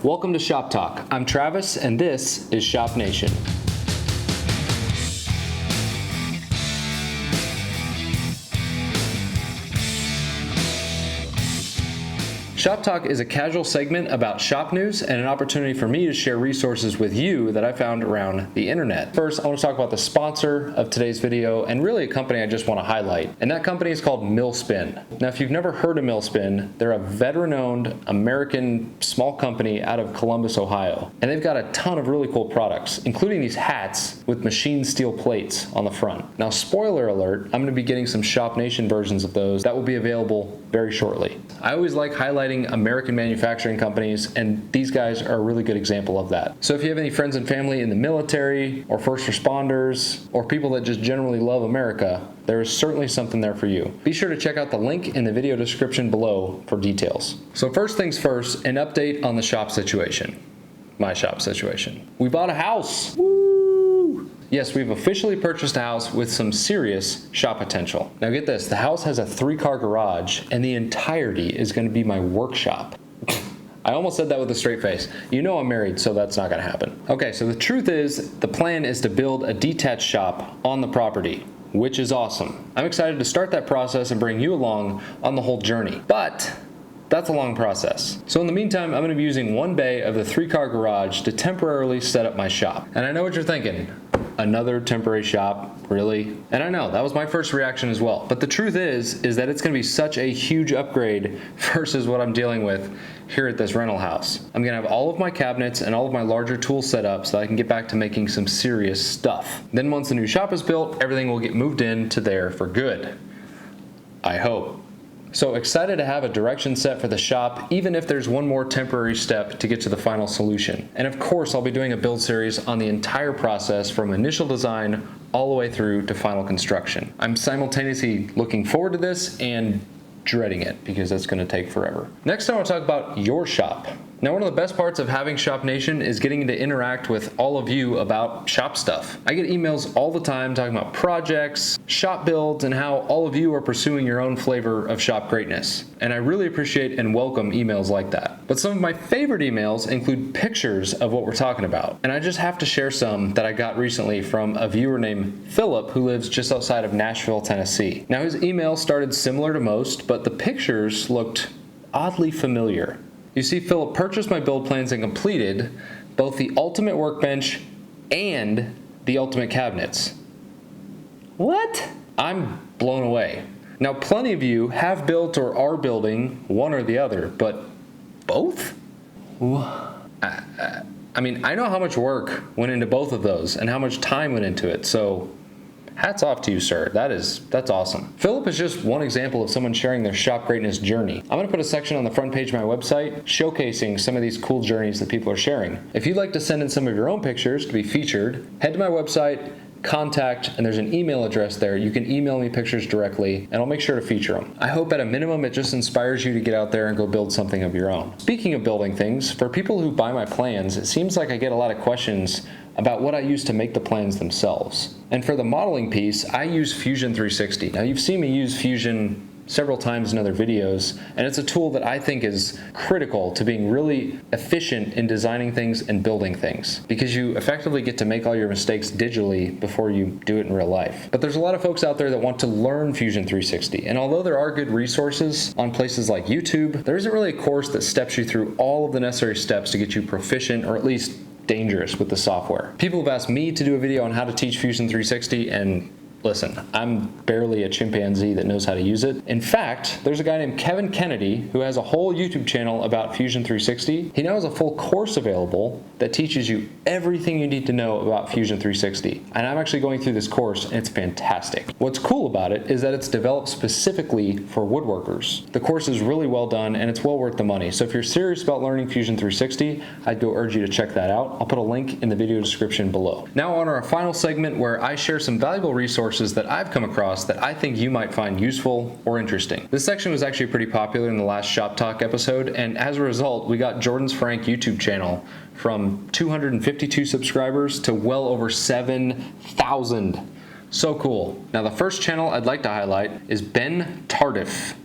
Welcome to Shop Talk. I'm Travis, and this is Shop Nation. Shop Talk is a casual segment about shop news and an opportunity for me to share resources with you that I found around the internet. First, I want to talk about the sponsor of today's video and really a company I just want to highlight. And that company is called Millspin. Now, if you've never heard of Millspin, they're a veteran-owned American small company out of Columbus, Ohio. And they've got a ton of really cool products, including these hats with machine steel plates on the front. Now, spoiler alert, I'm going to be getting some Shop Nation versions of those that will be available very shortly. I always like highlighting American manufacturing companies, and these guys are a really good example of that. So if you have any friends and family in the military or first responders or people that just generally love America, there is certainly something there for you. Be sure to check out the link in the video description below for details. So first things first, an update on the shop situation. My shop situation. We bought a house. Woo! Yes, we've officially purchased a house with some serious shop potential. Now get this, the house has a 3-car garage and the entirety is going to be my workshop. I almost said that with a straight face. You know I'm married, so that's not going to happen. Okay, so the truth is, the plan is to build a detached shop on the property, which is awesome. I'm excited to start that process and bring you along on the whole journey. But that's a long process. So in the meantime, I'm going to be using one bay of the 3-car garage to temporarily set up my shop. And I know what you're thinking. Another temporary shop, really? And I know, that was my first reaction as well. But the truth is that it's gonna be such a huge upgrade versus what I'm dealing with here at this rental house. I'm gonna have all of my cabinets and all of my larger tools set up so that I can get back to making some serious stuff. Then once the new shop is built, everything will get moved into there for good. I hope. So excited to have a direction set for the shop, even if there's one more temporary step to get to the final solution. And of course, I'll be doing a build series on the entire process from initial design all the way through to final construction. I'm simultaneously looking forward to this and dreading it because that's going to take forever. Next, I want to talk about your shop. Now, one of the best parts of having Shop Nation is getting to interact with all of you about shop stuff. I get emails all the time talking about projects, shop builds, and how all of you are pursuing your own flavor of shop greatness. And I really appreciate and welcome emails like that. But some of my favorite emails include pictures of what we're talking about. And I just have to share some that I got recently from a viewer named Philip who lives just outside of Nashville, Tennessee. Now, his email started similar to most, but the pictures looked oddly familiar. You see, Philip purchased my build plans and completed both the ultimate workbench and the ultimate cabinets. What? I'm blown away. Now, plenty of you have built or are building one or the other, but both? I mean, I know how much work went into both of those and how much time went into it, so hats off to you, sir. That's awesome. Philip is just one example of someone sharing their shop greatness journey. I'm going to put a section on the front page of my website showcasing some of these cool journeys that people are sharing. If you'd like to send in some of your own pictures to be featured, head to my website, contact, and there's an email address there. You can email me pictures directly and I'll make sure to feature them. I hope at a minimum it just inspires you to get out there and go build something of your own. Speaking of building things, for people who buy my plans, it seems like I get a lot of questions about what I use to make the plans themselves. And for the modeling piece, I use Fusion 360. Now, you've seen me use Fusion several times in other videos, and it's a tool that I think is critical to being really efficient in designing things and building things, because you effectively get to make all your mistakes digitally before you do it in real life. But there's a lot of folks out there that want to learn Fusion 360, and although there are good resources on places like YouTube, there isn't really a course that steps you through all of the necessary steps to get you proficient, or at least dangerous with the software. People have asked me to do a video on how to teach Fusion 360, and listen, I'm barely a chimpanzee that knows how to use it. In fact, there's a guy named Kevin Kennedy who has a whole YouTube channel about Fusion 360. He now has a full course available that teaches you everything you need to know about Fusion 360. And I'm actually going through this course and it's fantastic. What's cool about it is that it's developed specifically for woodworkers. The course is really well done and it's well worth the money. So if you're serious about learning Fusion 360, I'd go urge you to check that out. I'll put a link in the video description below. Now on our final segment where I share some valuable resources that I've come across that I think you might find useful or interesting. This section was actually pretty popular in the last Shop Talk episode, and as a result, we got Jordan's Frank YouTube channel from 252 subscribers to well over 7,000. So cool. Now the first channel I'd like to highlight is Ben Tardif.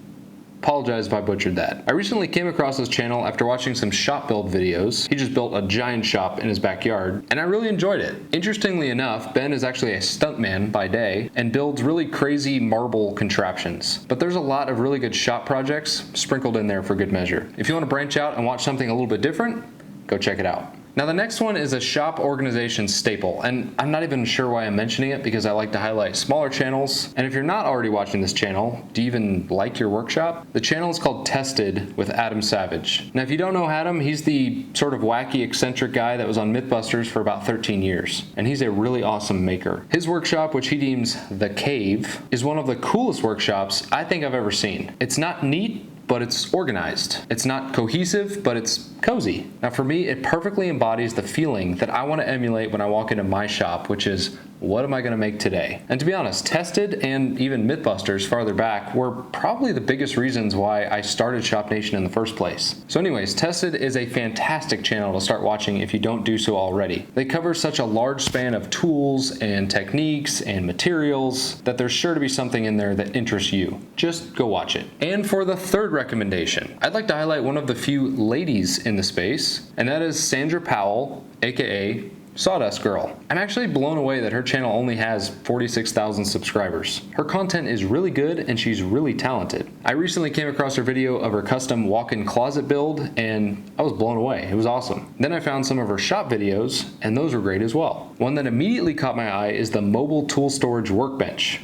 Apologize if I butchered that. I recently came across his channel after watching some shop build videos. He just built a giant shop in his backyard, and I really enjoyed it. Interestingly enough, Ben is actually a stuntman by day and builds really crazy marble contraptions. But there's a lot of really good shop projects sprinkled in there for good measure. If you want to branch out and watch something a little bit different, go check it out. Now the next one is a shop organization staple, and I'm not even sure why I'm mentioning it because I like to highlight smaller channels. And if you're not already watching this channel, do you even like your workshop? The channel is called Tested with Adam Savage. Now if you don't know Adam, he's the sort of wacky, eccentric guy that was on Mythbusters for about 13 years. And he's a really awesome maker. His workshop, which he deems The Cave, is one of the coolest workshops I think I've ever seen. It's not neat, but it's organized. It's not cohesive, but it's cozy. Now for me, it perfectly embodies the feeling that I want to emulate when I walk into my shop, which is, what am I going to make today? And to be honest, Tested and even Mythbusters farther back were probably the biggest reasons why I started Shop Nation in the first place. So anyways, Tested is a fantastic channel to start watching if you don't do so already. They cover such a large span of tools and techniques and materials that there's sure to be something in there that interests you. Just go watch it. And for the third recommendation, I'd like to highlight one of the few ladies in the space, and that is Sandra Powell, aka Sawdust Girl. I'm actually blown away that her channel only has 46,000 subscribers. Her content is really good and she's really talented. I recently came across her video of her custom walk-in closet build and I was blown away. It was awesome. Then I found some of her shop videos and those were great as well. One that immediately caught my eye is the mobile tool storage workbench.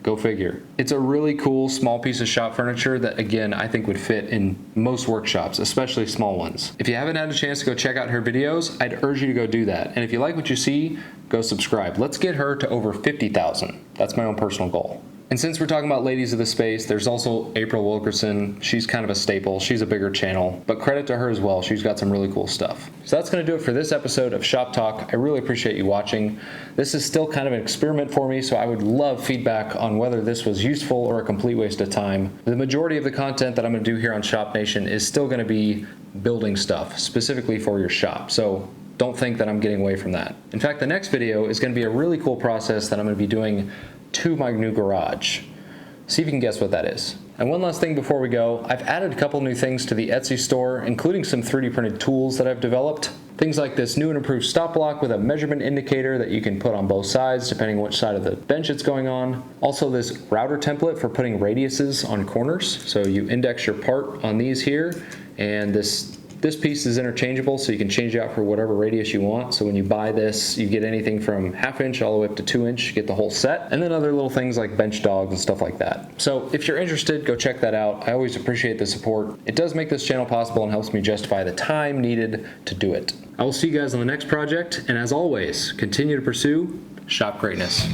Go figure. It's a really cool small piece of shop furniture that, again, I think would fit in most workshops, especially small ones. If you haven't had a chance to go check out her videos, I'd urge you to go do that. And if you like what you see, go subscribe. Let's get her to over 50,000. That's my own personal goal. And since we're talking about ladies of the space, there's also April Wilkerson. She's kind of a staple. She's a bigger channel, but credit to her as well. She's got some really cool stuff. So that's going to do it for this episode of Shop Talk. I really appreciate you watching. This is still kind of an experiment for me, so I would love feedback on whether this was useful or a complete waste of time. The majority of the content that I'm going to do here on Shop Nation is still going to be building stuff, specifically for your shop. So don't think that I'm getting away from that. In fact, the next video is going to be a really cool process that I'm going to be doing to my new garage. See if you can guess what that is. And one last thing before we go, I've added a couple new things to the Etsy store, including some 3D printed tools that I've developed. Things like this new and improved stop block with a measurement indicator that you can put on both sides depending on which side of the bench it's going on. Also this router template for putting radiuses on corners. So you index your part on these here, and this piece is interchangeable, so you can change it out for whatever radius you want. So when you buy this, you get anything from 1/2 inch all the way up to 2 inch, you get the whole set. And then other little things like bench dogs and stuff like that. So if you're interested, go check that out. I always appreciate the support. It does make this channel possible and helps me justify the time needed to do it. I will see you guys on the next project, and as always, continue to pursue shop greatness.